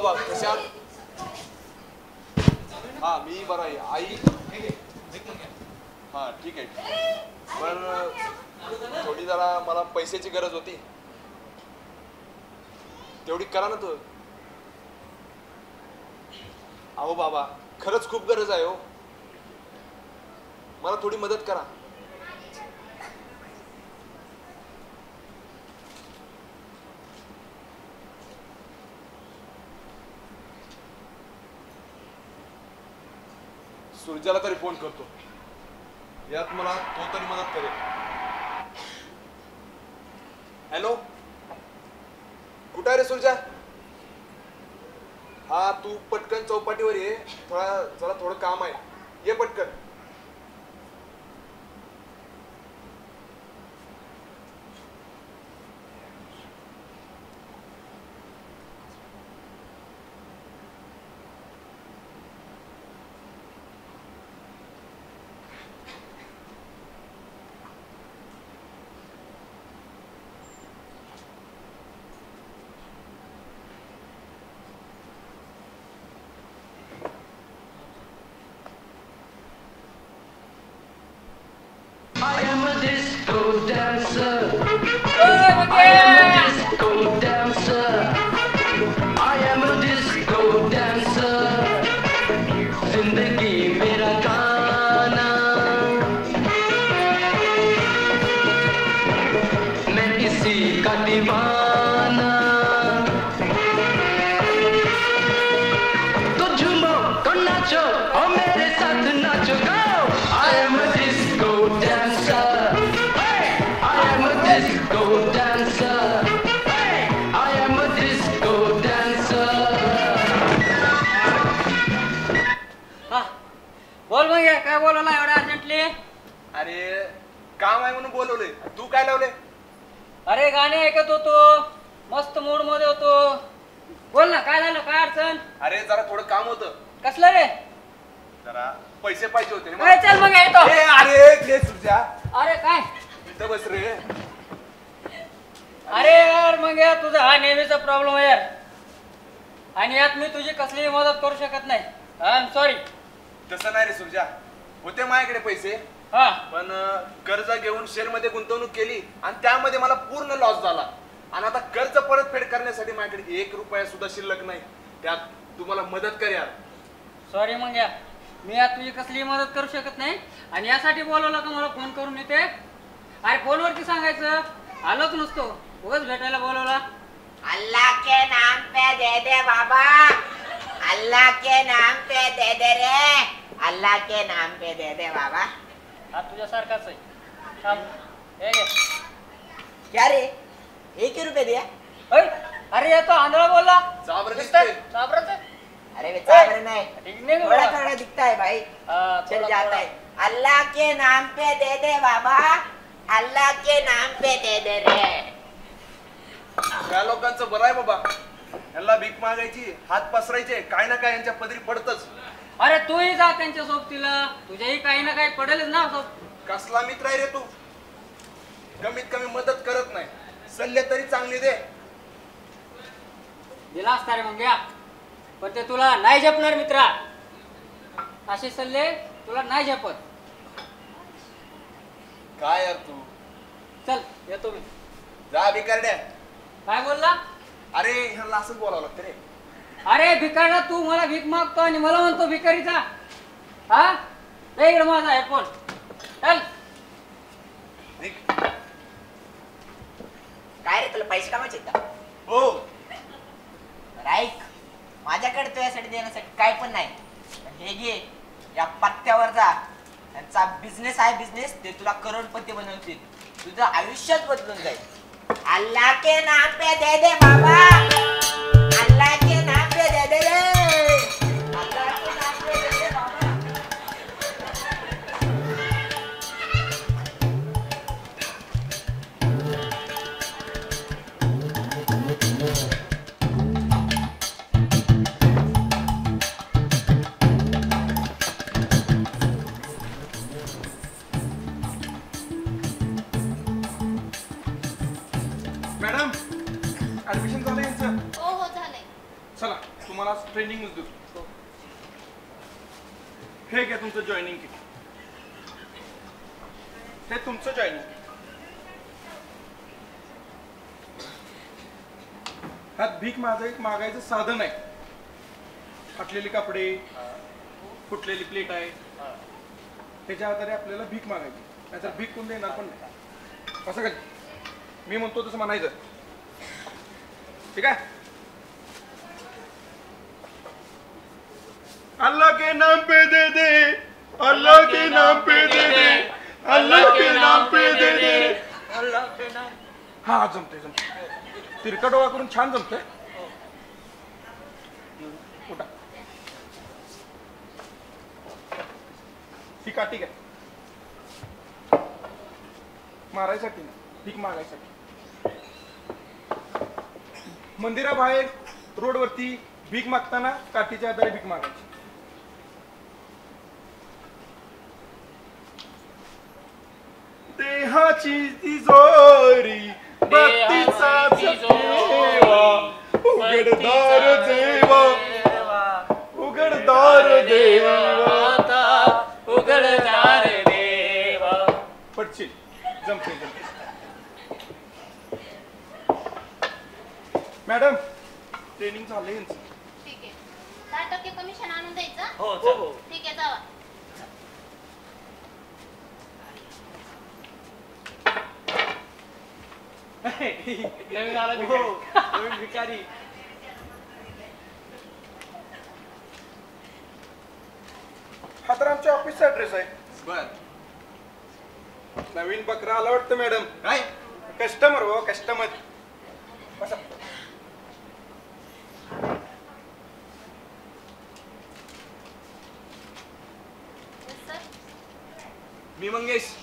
बाबा कशा? हा मी बरा आहे. आई हा ठीक आहे. पण थोडी जरा मला पैशाची गरज होती, तेवढी करा ना तू. अहो बाबा खरंच खूप गरज आहे हो, मला थोडी मदत करा. सुरजाला तरी फोन करतो, यात मला तो तरी मदत करेल. हॅलो, कुठं आहे रे सुरजा? हा तू पटकन चौपाटीवर ये, जरा थोडं काम आहे, ये पटकन. बोल मग काय बोलवलं एवढ्या अर्जंटली? अरे काम आहे म्हणून बोलवले, तू काय लावले? अरे गाणे ऐकत होतो, मस्त मूड मध्ये होतो. बोल ना काय झालं, काय अडचण? अरे जरा थोडं काम होतं. कसलं रे? जरा पैसे पाहिजे होते. काय चल मग येतो. अरे सुरजा, अरे काय इथं बस रे. अरे यार मग यार तुझा हा नेहमीचा प्रॉब्लेम आहे यार, आणि यात मी तुझी कसलीही मदत करू शकत नाही. I am sorry. तसं नाही रे सुरजा, होते माझ्याकडे पैसे, हा पण कर्ज घेऊन शेअर मध्ये गुंतवणूक केली आणि त्यामध्ये मला पूर्ण लॉस झाला. आणि आता कर्ज परतफेड करण्यासाठी माझ्याकडे 1 रुपया सुद्धा शिल्लक नाही. त्यात तुम्हाला मदत कर यार. सॉरी मग यार, मी यात तुझी कसलीही मदत करू शकत नाही. आणि यासाठी बोलवलं का मला फोन करून येते? अरे फोनवरती सांगायचं, आलोच नसतो, उगाच भेटायला बोलवला. अल्लाह के नाम पे दे दे बाबा, अल्लाह के नाम पे दे दे रे, अल्लाह के नाम पे दे दे बाबा. हा तुझ्यासारखाच आहे. थांब, हे घे. क्या रे, 1 रुपये दिया? अरे ये तो आंधळा बोलला. चाबर दिसतंय. चाबरच आहे. अरे बेचारे नहीं, दिखने में थोड़ा बड़ा. थोड़ा दिखता है भाई. चल थोड़ा, जाता थोड़ा. है. अल्लाह के नाम पे दे दे बाबा, अल्लाह के नाम पे दे दे रे. या लोकांचं बरं आहे बाबा, यांना भीक मागायची, हात पसरायचे, काय ना काय यांच्या पदरी पडतच. अरे तूही जा त्यांच्या सोबतीला, तुझ्याही काही ना काही पडेलच ना सोबत. कसला मित्र आहे रे तू, कमीत कमी मदत करत नाही, सल्ले तरी चांगले दे. दिला असता रे मग घ्या, पण ते तुला नाही झेपणार मित्रा. असे सल्ले तुला नाही झेपत. काय यार तू, चल येतो मी. जा भिकारड्या. काय बोलला? अरे ह्याला असंच बोलावं लागतं रे. अरे भिकारा, तू मला भीक मागतो आणि मला म्हणतो भिकारीचा. हा लय इकडे माझा हेडफोन. चल. काय रे, तुला पैसे कामाचे आहेत का? हो. ऐक, माझ्याकडे तुझ्यासाठी देण्यासाठी काय पण नाही. हे घे, या पत्त्यावर जा. त्यांचा बिझनेस आहे, बिझनेस ते तुला करोडपती बनवतील, तुझं आयुष्यात बदलून जाईल. अल्लाह के नाम पे दे दे बाबा, अल्लाह के नाम पे दे दे रे, अल्लाह के नाम पे दे दे बाबा. मॅडम ऍडमिशन झालं यांचं? हो हो झालंय. चला तुम्हाला ट्रेनिंगच देतो. हे घ्या तुमचं जॉईनिंग किट. हे तुमचं जॉईनिंग. ह्यात भीक मागायचं साधन आहे. फाटलेले कपडे, फुटलेली प्लेट आहे, त्याच्या आधारे आपल्याला भीक मागायची. नाहीतर भीक कोण देणार पण नाही. असं काय मी म्हणतो तसं म्हणायचं. ठीक आहे. अल्लाह के नाम पे दे दे, अल्लाह के नाम पे दे दे, अल्लाह के नाम पे दे दे, अल्लाह के नाम. हा जमते जमते. तिरका डोळा करून छान जमतंय. उठा. ही काठी काय मारायसाठी ना, भीक मागायसाठी. मंदिराबाहेर रोडवरती भीक मागताना काठीच्या आधारे भीक मागायची. देहाची तिजोरी बत्तीचा देवा, उघडदार देवा, उघडदार देवा, उघडदार देवा. पडशील. जमते जमते. मॅडम ट्रेनिंग झालंय यांचं. ठीक आहे. 10% कमिशन आणून द्यायचं. हो हो. ठीक आहे, जावा. नवीन आला हो, नवीन भिकारी. हा तर आमच्या ऑफिसचा ऍड्रेस आहे. बर. नवीन बकरा आला वाटतं मॅडम. काय कस्टमर हो, कस्टमर. बसा. Yes, sir. मी मंगेश.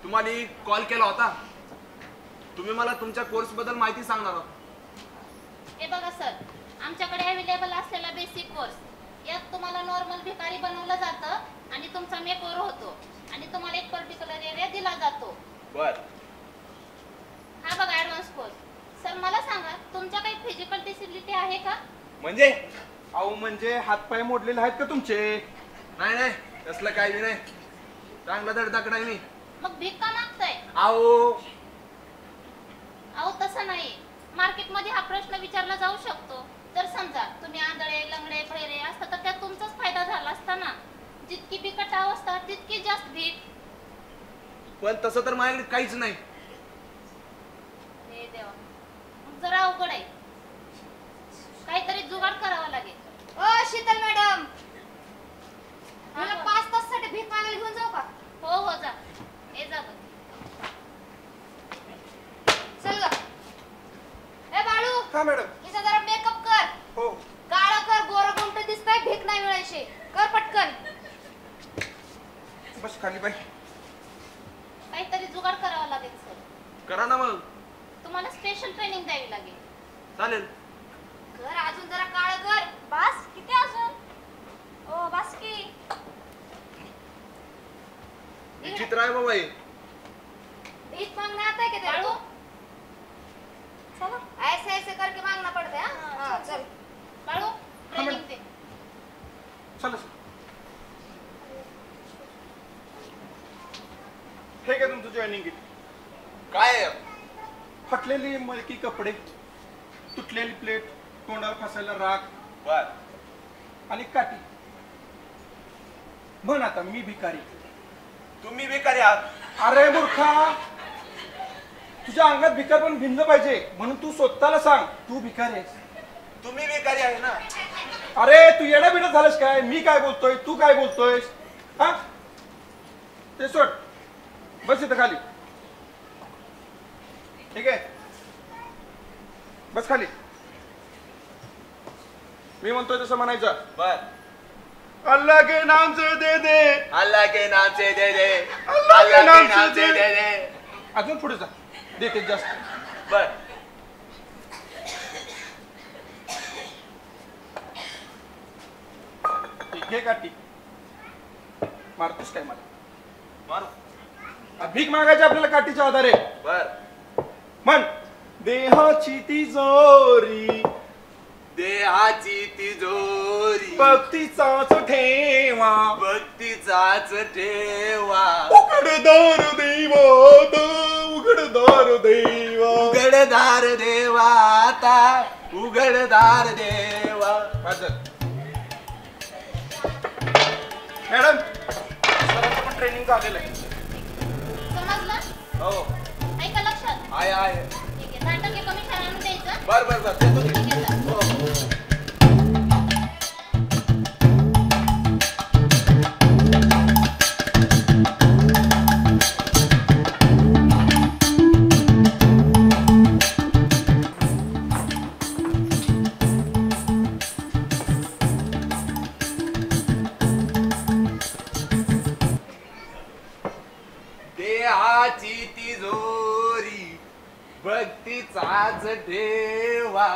तुम्हाला कॉल केला होता. तुम्ही मला तुमच्या कोर्स बद्दल माहिती सांगणार आहात. हे बघा सर, आमच्याकडे अवेलेबल असलेला बेसिक कोर्स, यात तुम्हाला नॉर्मल भिकारी बनवलं जातं आणि तुमचा मेकओव्हर होतो आणि तुम्हाला एक पर्टिक्युलर एरिया दिला जातो. बर. हा बघा ऍडव्हान्स कोर्स. सर मला सांगा, तुमच्या काही फिजिकल डिसेबिलिटी आहे का? म्हणजे अहो म्हणजे हातपाय मोडलेले आहेत का तुमचे? नाही नाही, तसलं काही नाही. चांगला धडधाकड आहे मी. मग भीक का मागताय? अहो तसं नाही. मार्केटमध्ये हा प्रश्न विचारला जाऊ शकतो. जर समजा तुम्ही आंधळे, लंगडे, बहिरे असता तर त्यात तुमचाच फायदा झाला असता ना. जितकी बिकट अवस्था तितकी जास्त भीक. पण तसं तर माझ्याकडे काहीच नाही. हे देवा, मग जरा अवघड आहे. काहीतरी जुगाड करावा लागेल. ओ शीतल मॅडम, हा, मला बोल. 5 तासासाठी भीक मागायला घेऊन जाऊ का? हो हो, जा. हे जा बघ. चल ग. ए बाळू, हा मॅडम. हिचा जरा मेकअप कर. हो. काळा कर, गोरा गुंट दिसतंय, भीक नाही मिळायची. कर पटकन. बस खाली बाई. काहीतरी जुगाड करावा लागेल सर. करा ना मग. तुम्हाला स्पेशल ट्रेनिंग द्यावी लागेल. चालेल. कर अजून जरा काळा कर. बस किती अजून? ओ बस की. विचित्र आहे बाबा हे. भीक मांगना आता है क्या तेरे को? चलो ऐसे ऐसे करके मांगना पड़ता है. हाँ चल. बाळू, ट्रेनिंग दे. चला. हे काय तुमचं जॉईनिंग किट? काय? फाटलेली मलकी कपडे, तुटलेली प्लेट, तोंडावर फासायला राख. बर. आणि काठी. म्हण आता मी भिकारी. तुम्ही भिकारी आहात? अरे मूर्खा, तुझ्या अंगात भिकार पण भिनलं पाहिजे म्हणून तू स्वतःला सांग तू भिकारी आहेस. तुम्ही भिकारी आहे ना? अरे तू येडा बिडा झालास काय? मी काय बोलतोय, तू काय बोलतोयस? हा ते सोड. बस इथं खाली. ठीक आहे, बस खाली. मी म्हणतोय तसं म्हणायचं. बर. अल्लाह के नाम से दे दे, अल्लाह के नाम से दे दे, अल्लाह के नाम से दे दे दे. अजून पुढे जा. देते जास्त. बर. घे काठी. मारतोस काय मला? मारू. भीक मागायची आपल्याला काठीच्या आधारे. बर. म्हण. देहाची तिजोरी देहाची तिजोरी भक्तीचाच ठेवा भक्तीचाच ठेवा उघडदार देवा उघडदार देवा उघडदार देवा आता उघडदार देवा. मॅडम सरांचं पण ट्रेनिंग झालेलं आहे. समजलं? हो ऐका लक्षात. आहे ठीक आहे. 10% कमिशन आणून द्यायचं. बर बर बर देतो की. ठीक आहे, चल. हो. देहाची तिजोरी भक्तीचाच ठेवा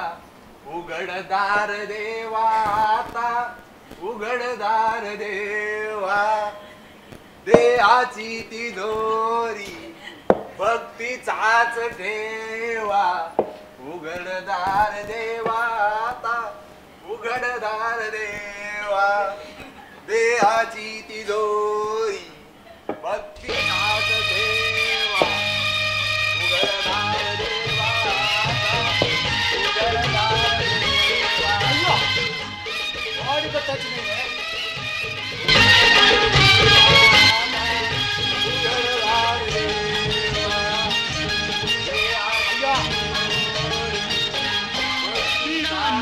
उघडदार देवा आता उघडदार देवा. देहाची तिजोरी भक्तीचाच ठेवा उघडदार देवा आता उघडदार देवा. देहाची तिजोरी भक्तीचाच ठेवा उघडदार देवा आता उघडदार देवा. गाडी बसायची नाही आहे. उघडदार देवा.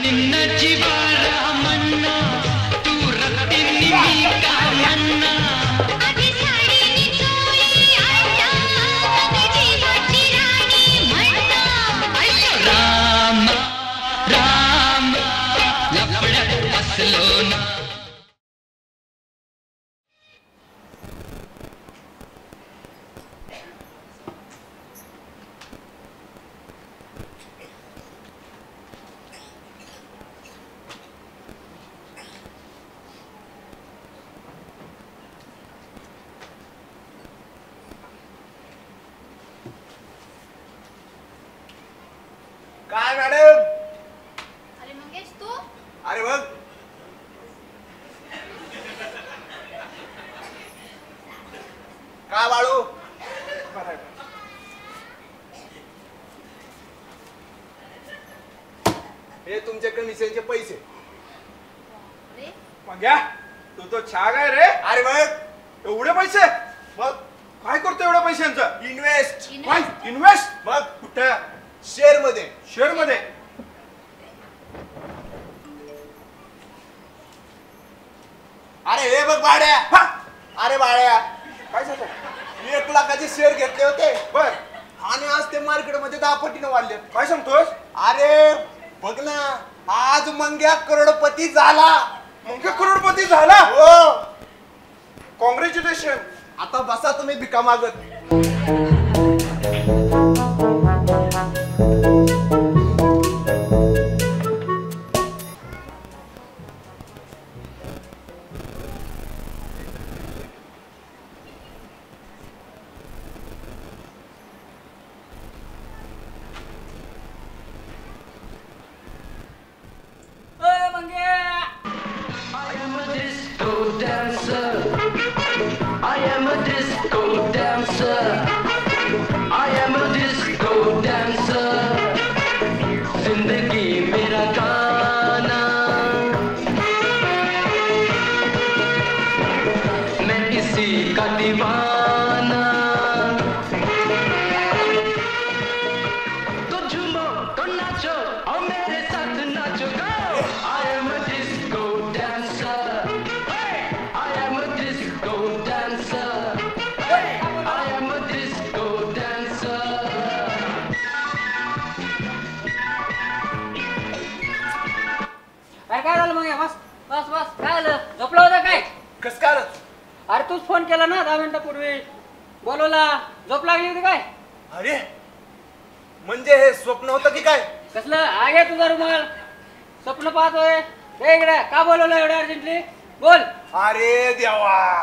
ನಿನ್ನ ಜೀವಾರ ಮನ್ನ ತೂರ ತಿನ್ನಿ ಕಾಮನ್ನ ರಾಮ ರಾಮ ಲಪಡ ಅಸಲೋನ काय मॅडम. अरे मंगेश तू अरे बघ काय बाळू. हे तुमचे कमिशनचे पैसे. अरे मग घ्या तू तो छाग आहे रे. अरे बघ एवढे पैसे बघ काय करतो एवढ्या पैशांचं? इन्व्हेस्ट काय इन्व्हेस्ट? बघ कुठं? शेअर मध्ये. शेअर मध्ये? अरे हे बघ बाळ्या. हा! अरे बाळ्या काय झालं? 1 लाखाचे शेअर घेतले होते बर आणि आज ते मार्केटमध्ये 10 पटीने वाढले. काय सांगतोस? अरे बघ ना आज मंग्या करोडपती झाला. मग करोडपती झाला. हो. कॉंग्रॅच्युलेशन. आता बसा तुम्ही भिका मागत. ओय मंगे I am a disco dancer. I am a disco dancer. I am a disco dancer. जिंदगी मेरा गाना मैं किसी का दीवाना तो झूमो तो नाचो और मेरे साथ nacho go I am a disco dancer hey I am a disco dancer hey I am a disco dancer काय झालं मग बस बस बस काय झालं झोपलं होतं काय? कस काय रे? अरे तूच फोन केला ना 10 मिनिटापूर्वी बोलवला झोप लागली होती काय? अरे म्हणजे हे स्वप्न होतं की काय? कसलं आगे तुझा रुमाल स्वप्न पाहतोय. इकडे का बोलवलं एवढं अर्जंटली बोल. अरे देवा